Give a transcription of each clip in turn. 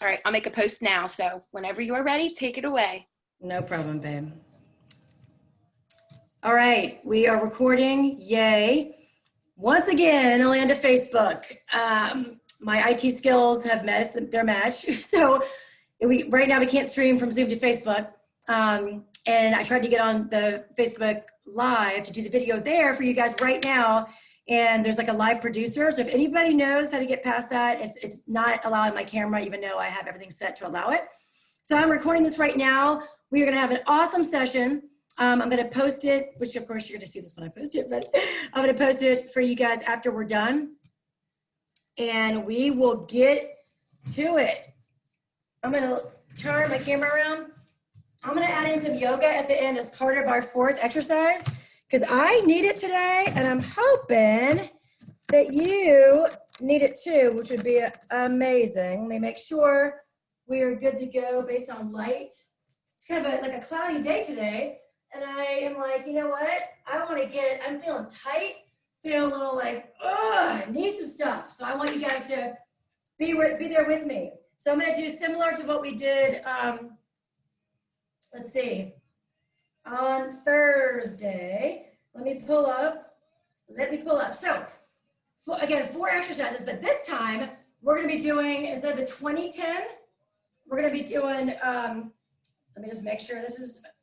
All right, I'll make a post now. So whenever you are ready, take it away. No problem, babe. All right, we are recording. Yay. Once again, in the land of Facebook. My IT skills have met their match. So right now we can't stream from Zoom to Facebook. And I tried to get on the Facebook Live to do the video there for you guys right now. And there's like a live producer. So if anybody knows how to get past that, it's not allowing my camera, even though I have everything set to allow it. So I'm recording this right now. We are gonna have an awesome session. I'm gonna post it, which of course you're gonna see this when I post it, but I'm gonna post it for you guys after we're done. And we will get to it. I'm gonna turn my camera around. I'm gonna add in some yoga at the end as part of our fourth exercise, because I need it today, and I'm hoping that you need it too, which would be amazing. Let me make sure we are good to go based on light. It's kind of like a cloudy day today, and I am like, you know what? I'm feeling tight, feeling a little like, I need some stuff. So I want you guys to be there with me. So I'm gonna do similar to what we did, let's see, on Thursday. Let me pull up. So, again, 4 exercises, but this time we're gonna be doing, instead of the 20-10, we're gonna be doing, let me just make sure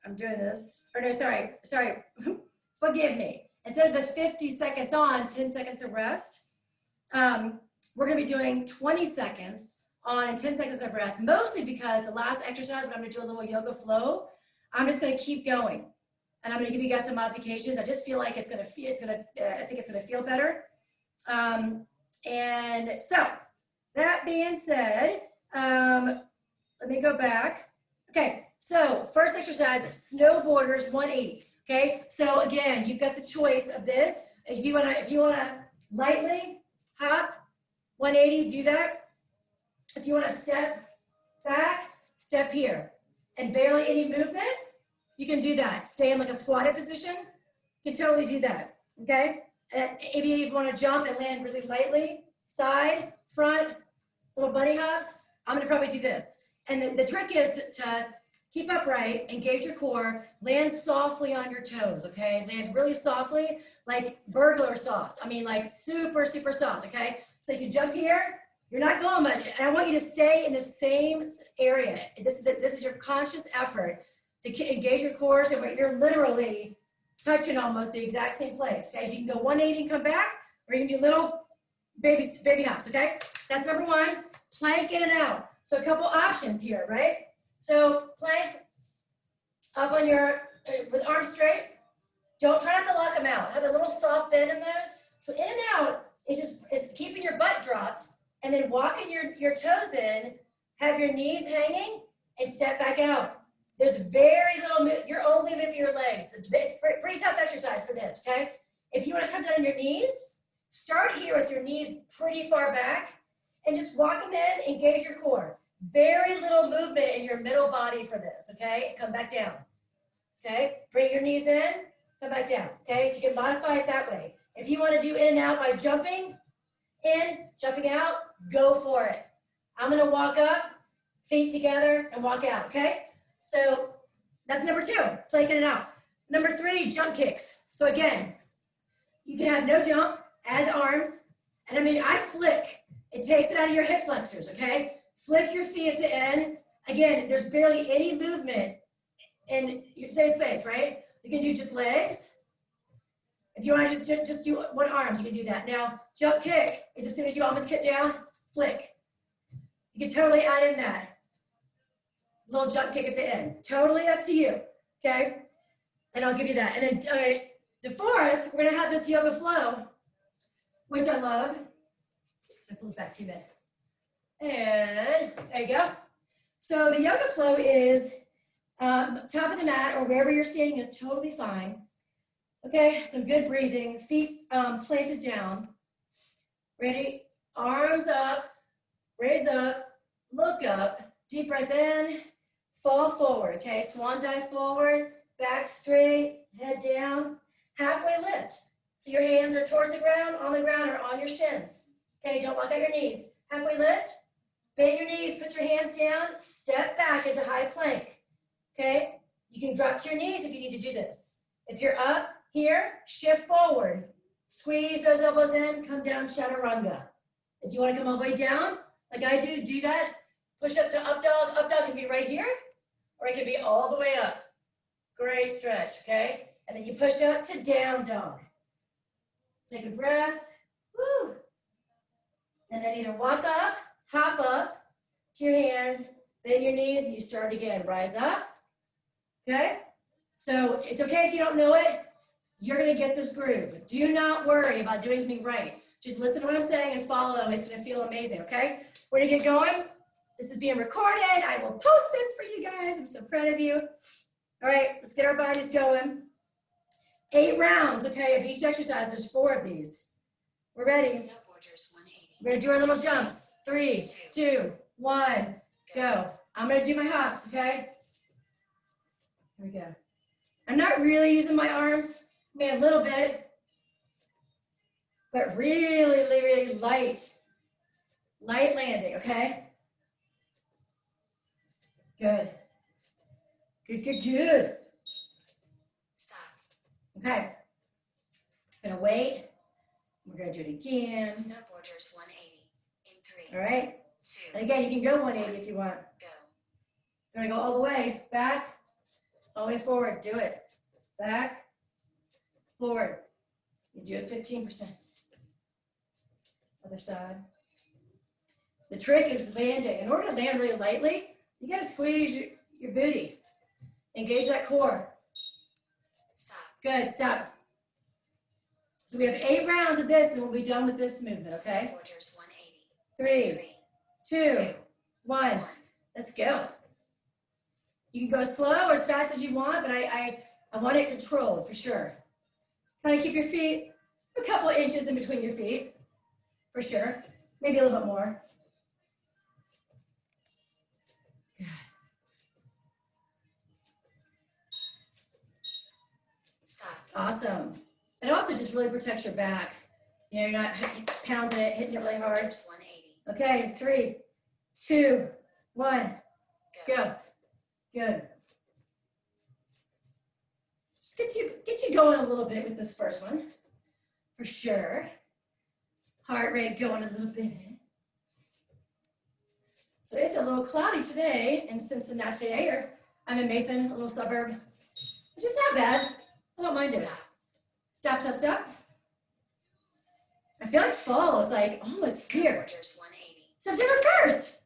I'm doing this. Or no, sorry, forgive me. Instead of the 50 seconds on, 10 seconds of rest, we're gonna be doing 20 seconds on and 10 seconds of rest, mostly because the last exercise, when I'm gonna do a little yoga flow, I'm just gonna keep going. And I'm gonna give you guys some modifications. I just feel like I think it's gonna feel better. And so, that being said, let me go back. Okay, so first exercise, snowboarders 180. Okay, so again, you've got the choice of this. If you wanna lightly hop 180, do that. If you wanna step back, step here. And barely any movement, you can do that. Stay in like a squatted position, you can totally do that, okay? And if you wanna jump and land really lightly, side, front, little bunny hops, I'm gonna probably do this. And the trick is to keep upright, engage your core, land softly on your toes, okay? Land really softly, like burglar soft. I mean like super, super soft, okay? So you can jump here, you're not going much. And I want you to stay in the same area. This is your conscious effort to engage your core so you're literally touching almost the exact same place, okay? So you can go 180 and come back, or you can do little baby hops, okay? That's number 1, plank in and out. So a couple options here, right? So plank up on with arms straight. Try not to lock them out. Have a little soft bend in those. So in and out is keeping your butt dropped, and then walking your toes in, have your knees hanging, and step back out. There's very little, you're only moving your legs. It's pretty tough exercise for this, okay? If you wanna come down on your knees, start here with your knees pretty far back, and just walk them in, engage your core. Very little movement in your middle body for this, okay? Come back down, okay? Bring your knees in, come back down, okay? So you can modify it that way. If you wanna do in and out by jumping in, jumping out, go for it. I'm gonna walk up, feet together, and walk out, okay? So that's number 2, plank in and out. Number 3, jump kicks. So again, you can have no jump, add the arms, and I mean, I flick. It takes it out of your hip flexors, okay? Flick your feet at the end. Again, there's barely any movement in your safe space, right? You can do just legs. If you want to just do one arms, you can do that. Now, jump kick is as soon as you almost kick down, flick. You can totally add in that little jump kick at the end. Totally up to you, okay? And I'll give you that. And then the 4th, we're gonna have this yoga flow, which I love. So I pull this back 2 minutes. And there you go. So the yoga flow is top of the mat or wherever you're standing is totally fine. Okay, some good breathing, feet planted down. Ready? Arms up, raise up, look up, deep breath in, fall forward, okay? Swan dive forward, back straight, head down, halfway lift. So your hands are towards the ground, or on your shins. Okay, don't lock out your knees. Halfway lift, Bend your knees, put your hands down, step back into high plank, okay? You can drop to your knees if you need to do this. If you're up here, shift forward. Squeeze those elbows in, come down, chaturanga. If you want to come all the way down, like I do that. Push up to up dog can be right here, or it can be all the way up. Great stretch, okay? And then you push up to down dog. Take a breath, woo. And then either walk up, hop up to your hands, bend your knees, and you start again. Rise up, okay? So it's okay if you don't know it. You're gonna get this groove. Do not worry about doing something right. Just listen to what I'm saying and follow. It's gonna feel amazing, okay? We're gonna get going. This is being recorded. I will post this for you guys. I'm so proud of you. All right, let's get our bodies going. 8 rounds, okay, of each exercise. There's 4 of these. We're ready. We're gonna do our little jumps. 3, 2, 1, go. I'm gonna do my hops, okay? Here we go. I'm not really using my arms. I mean, a little bit, but really, really light landing, okay? Good. Good. Stop. Okay. Gonna wait. We're gonna do it again. Snowboarders 180 in 3. All right. 2. And again, you can go 180 if you want. Go. Gonna go all the way back, all the way forward. Do it. Back, forward. You do it 15%. Other side. The trick is landing. In order to land really lightly, you gotta squeeze your booty. Engage that core. Stop. Good, stop. So we have 8 rounds of this and we'll be done with this movement, okay? Snowboarders 180. 3, 2, 1. Let's go. You can go slow or as fast as you want, but I want it controlled for sure. Kind of keep your feet a couple inches in between your feet, for sure. Maybe a little bit more. Good. Stop. Awesome. It also just really protects your back. You know, you're not pounding it, hitting it really hard. Snowboarders 180. Okay, 3, 2, 1, go. Good. Just get you going a little bit with this first one, for sure. Heart rate going a little bit. So it's a little cloudy today in Cincinnati, or I'm in Mason, a little suburb, which is not bad. I don't mind it. Stop, stop, stop. I feel like fall is like almost here. Snowboarders 180. September 1st.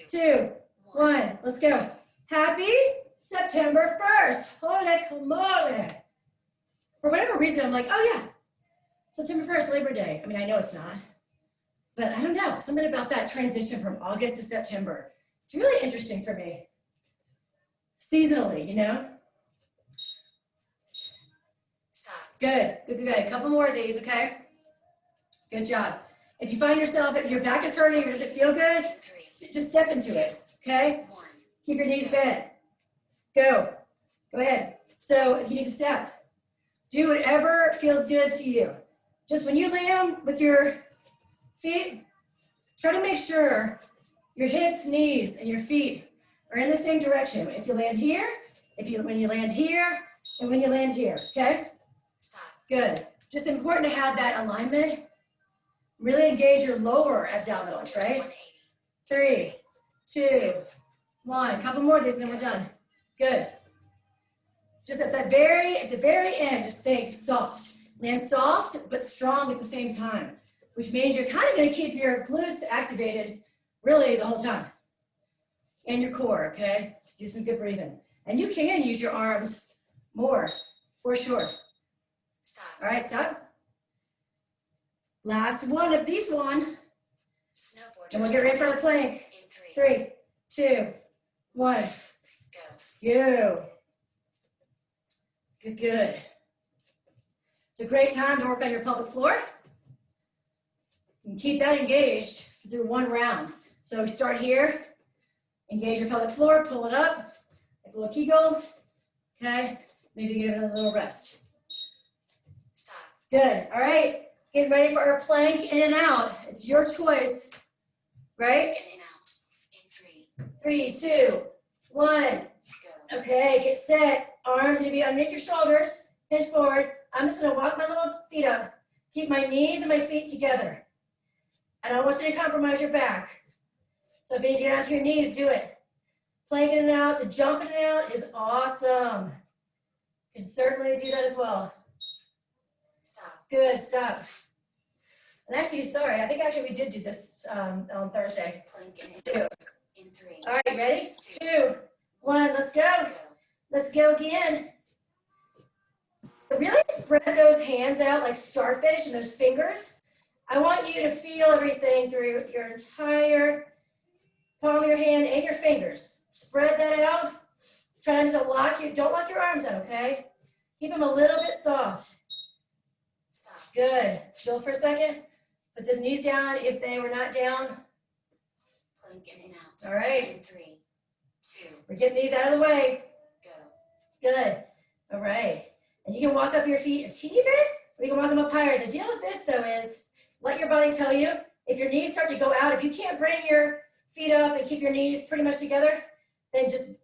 2. 2, 1, let's go. Happy September 1st. Holy camole. For whatever reason, I'm like, oh yeah, September 1st, Labor Day. I mean, I know it's not, but I don't know. Something about that transition from August to September. It's really interesting for me. Seasonally, you know? Stop. Good. A couple more of these, okay? Good job. If you find yourself, if your back is hurting or does it feel good, just step into it, okay? 1. Keep your knees bent. Go ahead. So if you need to step, do whatever feels good to you. Just when you land with your feet, try to make sure your hips, knees, and your feet are in the same direction. If you land here, when you land here, and when you land here, okay? Stop. Good. Just important to have that alignment. Really engage your lower abdominals, right? 3, 2, 1. Couple more of these and then we're done. Good. Just at the very end, just think soft. Land soft, but strong at the same time, which means you're kind of going to keep your glutes activated really the whole time. And your core, okay? Do some good breathing. And you can use your arms more, for sure. Stop. All right, stop. Last one of these one. Snowboarders. And we'll get ready for the plank. In 3. 3, 2, 1. Go. Good. It's a great time to work on your pelvic floor. You can keep that engaged through 1 round. So start here, engage your pelvic floor, pull it up, like little Kegels, okay? Maybe give it a little rest. Stop. Good, all right. Get ready for our plank in and out. It's your choice, right? In and out. 3, 2, 1. Okay, get set. Arms need to be underneath your shoulders. Hinge forward. I'm just gonna walk my little feet up. Keep my knees and my feet together. I don't want you to compromise your back. So if you need to get onto your knees, do it. Planking it out to jumping it out is awesome. You can certainly do that as well. Stop. Good, stop. And actually, sorry, I think actually we did do this on Thursday. Two. In 3. All right, ready? 2, 1, let's go. Let's go again. So really spread those hands out like starfish and those fingers. I want you to feel everything through your entire palm of your hand and your fingers. Spread that out. Try not to lock your, don't lock your arms out, okay? Keep them a little bit soft. Good. Chill for a second. Put those knees down if they were not down. Plank in and out. All right. In 3, 2. We're getting these out of the way. Go. Good. All right. And you can walk up your feet a teeny bit, or you can walk them up higher. The deal with this, though, is let your body tell you, if your knees start to go out, if you can't bring your feet up and keep your knees pretty much together, then just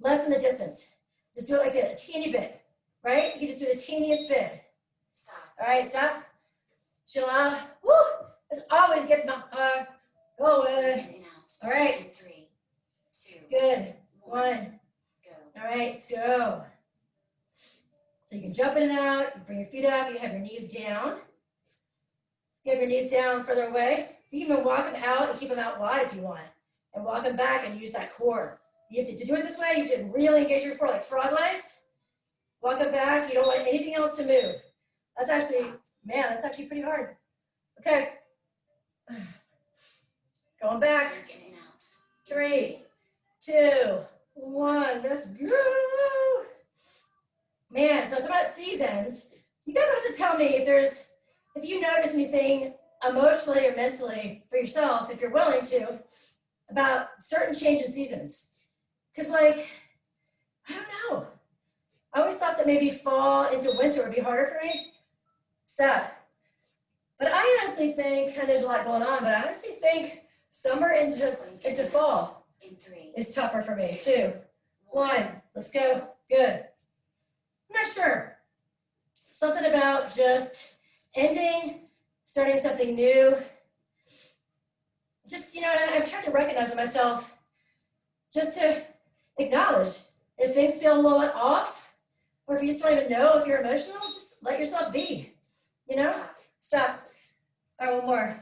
lessen the distance. Just do it like that, a teeny bit, right? You just do the teeniest bit. Stop. All right, stop. Chill out. Woo! This always gets my heart going. All right. In 3, 2. Good. 1. Go. All right, let's go. So you can jump in and out. You bring your feet up. You have your knees down. You have your knees down further away. You can even walk them out and keep them out wide if you want. And walk them back and use that core. You have to do it this way. You have to really engage your core like frog legs. Walk them back. You don't want anything else to move. That's actually, man, that's actually pretty hard. Okay. Going back. 3, 2, 1. Let's go. Man, so it's about seasons. You guys have to tell me if you notice anything emotionally or mentally for yourself, if you're willing to, about certain change in seasons. Because like, I don't know. I always thought that maybe fall into winter would be harder for me. Stop. But I honestly think, and there's a lot going on, but I honestly think summer into fall is tougher for me. 2, 1, let's go. Good. I'm not sure. Something about just ending, starting something new. Just, I'm trying to recognize with myself, just to acknowledge if things feel a little bit off, or if you just don't even know if you're emotional, just let yourself be. Stop. All right, one more.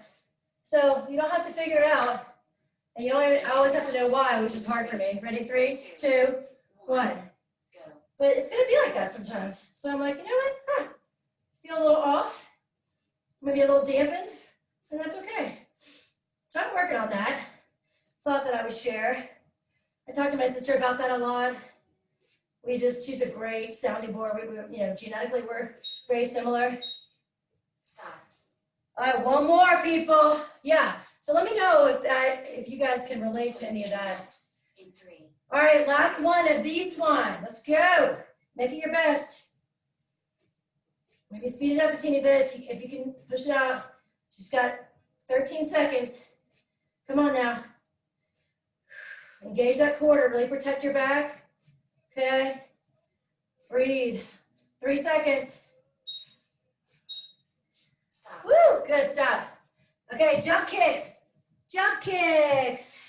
So you don't have to figure it out, and you don't even always have to know why, which is hard for me. Ready? 3, 2, 1. But it's gonna be like that sometimes. So I'm like, you know what? Feel a little off, maybe a little dampened, and that's okay. So I'm working on that. Thought that I would share. I talked to my sister about that a lot. She's a great sounding board. We genetically we're very similar. Stop. All right, one more, people. Yeah. So let me know if you guys can relate to any of that. In 3. All right, last one of these one. Let's go. Make it your best. Maybe speed it up a teeny bit if you can push it out. Just got 13 seconds. Come on now. Engage that core, really protect your back. Okay. Breathe. 3 seconds. Stop. Woo, good, stop. Okay, jump kicks. Jump kicks.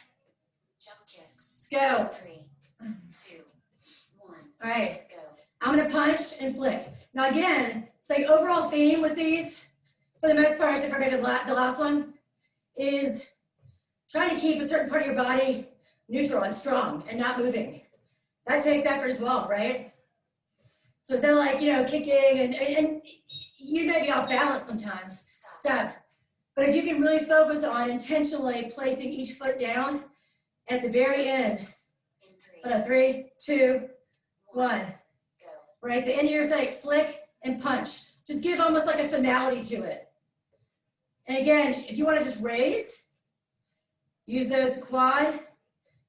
Jump kicks. Let's go. 3, 2, 1. All right. Go. I'm gonna punch and flick. Now again, it's like overall theme with these, for the most part, except for maybe the last one, is trying to keep a certain part of your body neutral and strong and not moving. That takes effort as well, right? So instead of like, kicking and you may be off balance sometimes. Stop. But if you can really focus on intentionally placing each foot down, and at the very end, 3, 2, 1. Go. Right, at the end of your flick and punch. Just give almost like a finality to it. And again, if you want to just raise, use those quad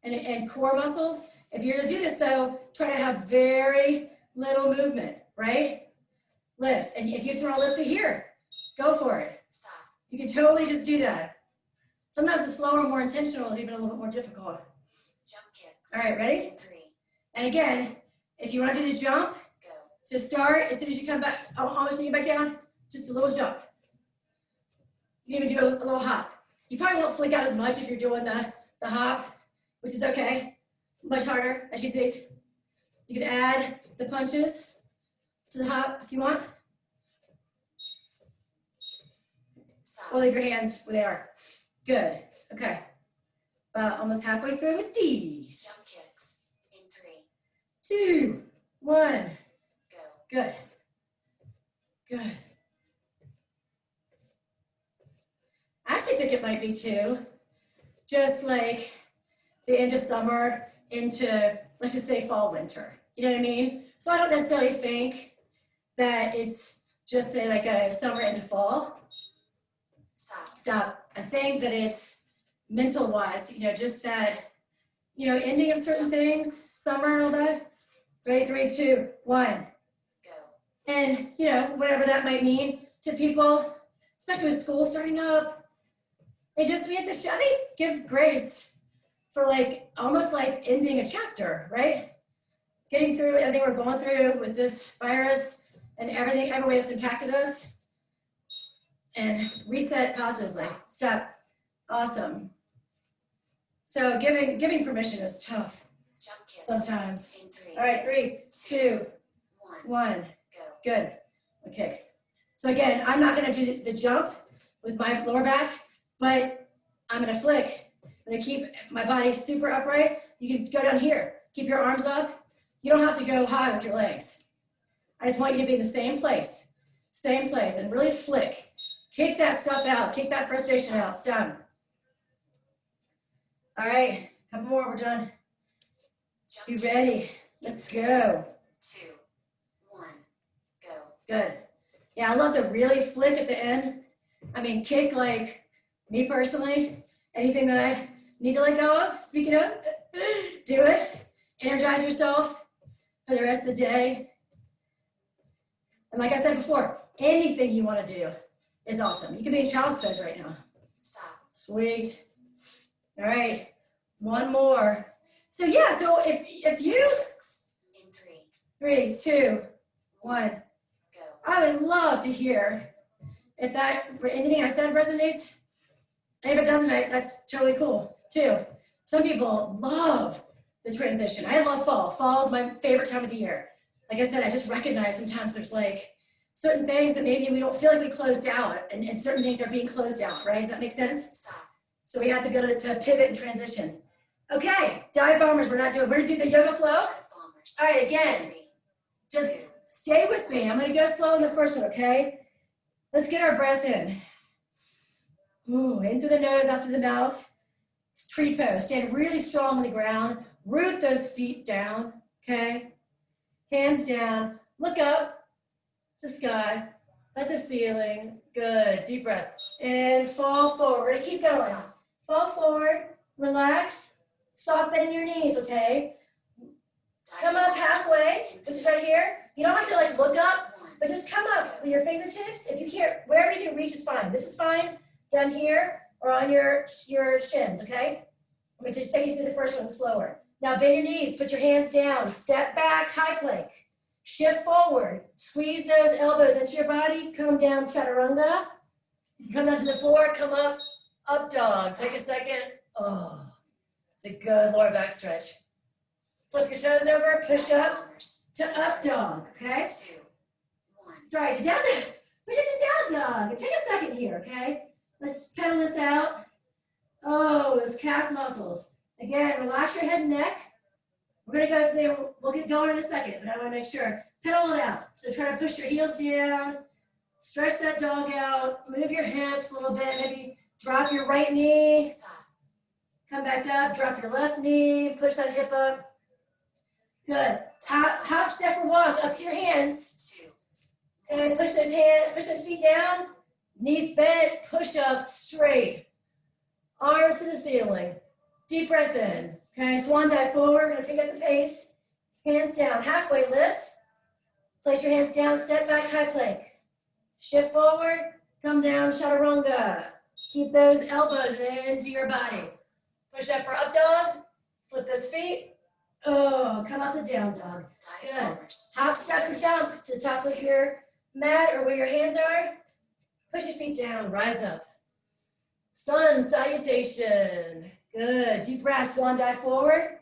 and core muscles. If you're going to do this, though, try to have very little movement, right? Lift. And if you just want to lift it here, go for it. Stop. You can totally just do that. Sometimes the slower, more intentional is even a little bit more difficult. Jump kicks. All right, ready? In 3. And again, if you want to do the jump, Go. so start as soon as you come back, almost when you get back down, just a little jump. You can even do a little hop. You probably won't flick out as much if you're doing the hop, which is okay. Much harder, as you see. You can add the punches to the hop if you want. Stop. Or leave your hands where they are. Good. Okay. Almost halfway through with these. Jump kicks. In 3. 2, 1. Go. Good. Good. I actually think it might be 2. Just like the end of summer into, let's just say, fall, winter. You know what I mean? So I don't necessarily think that it's just like a summer into fall. Stop. I think that it's mental wise, just that, ending of certain things, summer and all that. Ready, 3, 2, 1. Go. And, whatever that might mean to people, especially with school starting up. And just we have to give grace for almost like ending a chapter, right? Getting through everything we're going through with this virus and every way it's impacted us. And reset positively. Stop. Awesome. So giving permission is tough Jump kicks. sometimes. In 3. All right, 3, 2, 1. Go. Good. Okay. So again, I'm not going to do the jump with my lower back, but I'm going to flick. I'm going to keep my body super upright. You can go down here. Keep your arms up. You don't have to go high with your legs. I just want you to be in the same place, and really flick. Kick that stuff out. Kick that frustration out. It's done. All right. A couple more. We're done. Jump Be kicks. ready. Let's go. 2, 1. Go. Good. Yeah, I love to really flick at the end. I mean, kick like me personally. Anything that I need to let go of, speaking of, do it. Energize yourself for the rest of the day. And like I said before, anything you want to do is awesome. You can be in child's pose right now. Stop. Sweet. All right, one more. So yeah, so if you, Kicks. In 3. 3, 2, 1. Go. I would love to hear if anything I said resonates. And if it doesn't, that's totally cool too. Some people love the transition. I love fall. Fall is my favorite time of the year. Like I said, I just recognize sometimes there's certain things that maybe we don't feel like we closed out, and certain things are being closed out, right? Does that make sense? Stop. So we have to be able to pivot and transition. Okay, dive bombers, we're not doing, we're gonna do the yoga flow. Dive bombers. All right, again, 3. just stay with me. I'm gonna go slow in the first one, okay? Let's get our breath in. Ooh, in through the nose, out through the mouth. It's tree pose, stand really strong on the ground. Root those feet down, okay? Hands down, look up to the sky, at the ceiling. Good, deep breath. And fall forward, we're gonna keep going. Stop. Fall forward, relax, soft bend in your knees, okay? Dive Come up bombers. halfway, In just 3. right here. You don't have to look up, 1. but just come up with your fingertips. If you can't, wherever you can reach is fine. This is fine, down here or on your shins, okay? Let me just take you through the first one slower. Now bend your knees, put your hands down, step back, high plank. Shift forward, squeeze those elbows into your body, come down, chaturanga. Come down to the floor, come up dog. Take a second. Oh, it's a good lower back stretch. Flip your toes over, push Dive up bombers. to up dog, okay? 2, 1. Sorry, down dog. Push it to down dog. And take a second here, okay? Let's pedal this out. Oh, those calf muscles. Again, relax your head and neck. We're gonna go there, we'll get going in a second, but I wanna make sure. Pedal it out. So try to push your heels down, stretch that dog out, move your hips a little bit, maybe drop your right knee, Stop. come back up, drop your left knee, push that hip up. Good. Half step or walk up to your hands, 2. and push those feet down, knees bent, push up straight. Arms to the ceiling. Deep breath in. Okay, swan dive forward, we're gonna pick up the pace. Hands down, halfway lift. Place your hands down, step back, high plank. Shift forward, come down, chaturanga. Keep those elbows into your body. Push up for up dog. Flip those feet. Oh, come out the down dog. Dive Good. bombers. Hop, step, and jump to the top of your mat or where your hands are. Push your feet down, rise up. Sun salutation. Good. Deep breath, swan dive forward.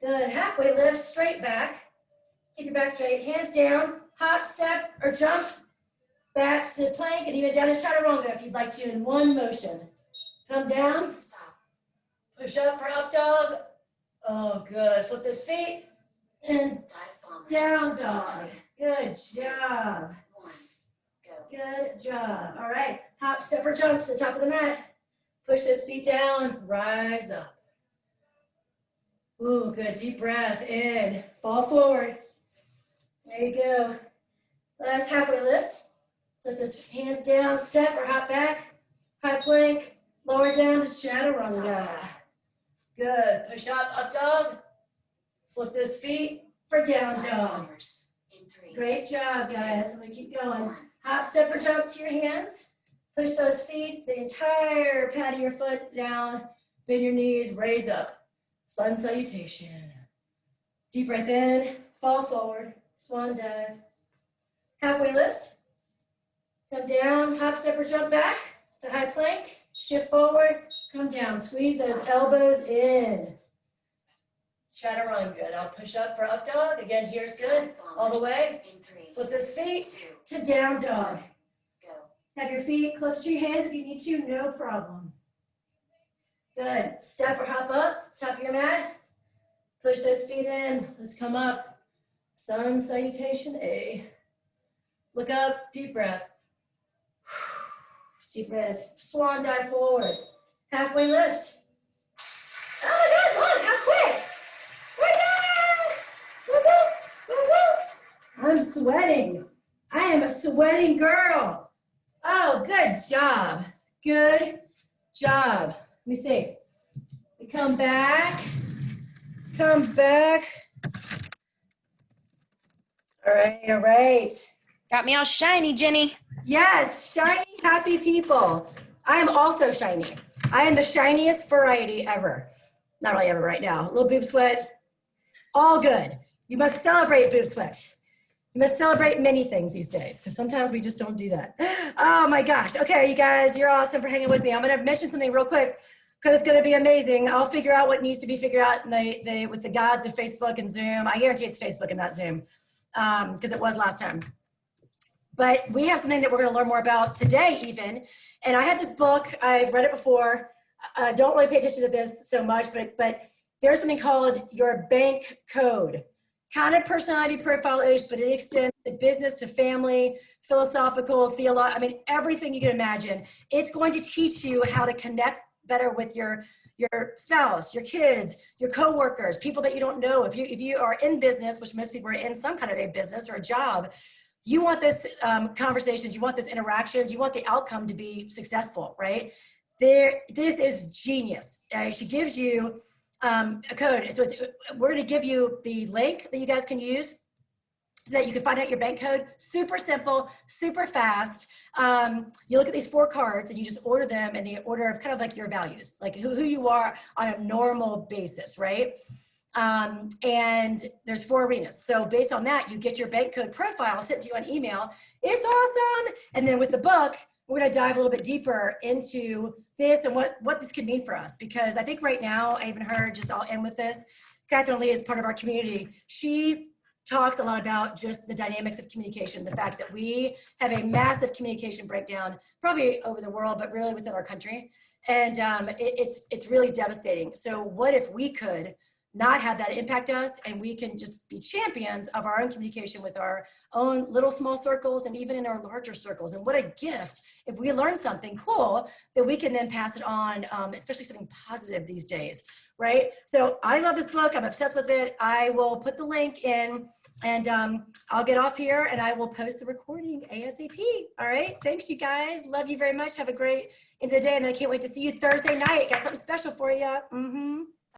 Good. Halfway lift, straight back. Keep your back straight. Hands down. Hop, step, or jump back to the plank and even down to chaturanga if you'd like to in one motion. Come down. Stop. Push up for up dog. Oh, good. Flip those feet and Dive bombers. down dog. Good job. 1. Go. Good job. All right. Hop, step, or jump to the top of the mat. Push those feet down. Rise up. Ooh, good. Deep breath in. Fall forward. There you go. Last halfway lift. Let's just hands down, step or hop back. High plank. Lower down to chaturanga. Good. Push up dog. Flip those feet for down Dive dog. bombers. In 3. Great job, guys. I'm gonna keep going. 1. Hop, step, or jump to your hands. Push those feet, the entire pad of your foot down. Bend your knees, raise up. Sun salutation. Deep breath in, fall forward, swan dive. Halfway lift. Come down, hop, step, or jump back to high plank. Shift forward, come down. Squeeze those elbows in. Chaturanga, good. I'll push up for up dog. Again, here's good. Dive bombers. All the way. In 3. Flip those feet 2. to down dog. Go. Have your feet close to your hands if you need to, no problem. Good. Step or hop up, top of your mat. Push those feet in. Let's come up. Sun salutation A. Look up, deep breath. Deep breath. Swan dive forward. Halfway lift. Oh my God, look, how quick. I'm sweating. I am a sweating girl. Oh, good job. Good job. Let me see. We come back. Come back. All right, all right. Got me all shiny, Jenny. Yes, shiny, happy people. I am also shiny. I am the shiniest variety ever. Not really ever right now. A little boob sweat. All good. You must celebrate boob sweat. You must celebrate many things these days because sometimes we just don't do that. Oh my gosh. Okay, you guys, you're awesome for hanging with me. I'm going to mention something real quick because it's going to be amazing. I'll figure out what needs to be figured out with the gods of Facebook and Zoom. I guarantee it's Facebook and not Zoom because it was last time. But we have something that we're going to learn more about today even. And I had this book. I've read it before. Don't really pay attention to this so much, but there's something called your bank code. Kind of personality profile-ish, but it extends to business, to family, philosophical, theological, I mean, everything you can imagine. It's going to teach you how to connect better with your spouse, your kids, your coworkers, people that you don't know. If you are in business, which most people are in some kind of a business or a job, you want this conversations, you want this interactions, you want the outcome to be successful, right? This is genius. She gives you a code. So we're going to give you the link that you guys can use so that you can find out your bank code. Super simple, super fast. You look at these 4 cards and you just order them in the order of kind of like your values, like who you are on a normal basis, right? And there's 4 arenas. So based on that, you get your bank code profile sent to you on email. It's awesome. And then with the book, we're going to dive a little bit deeper into this and what this could mean for us. Because I think right now, I even heard, just I'll end with this, Catherine Lee is part of our community. She talks a lot about just the dynamics of communication, the fact that we have a massive communication breakdown, probably over the world, but really within our country. And it's really devastating. So what if we could not have that impact us and we can just be champions of our own communication with our own little small circles and even in our larger circles. And what a gift if we learn something cool that we can then pass it on, especially something positive these days, right? So I love this book. I'm obsessed with it. I will put the link in and I'll get off here and I will post the recording ASAP. All right. Thanks you guys. Love you very much. Have a great end of the day. And I can't wait to see you Thursday night. Got something special for you.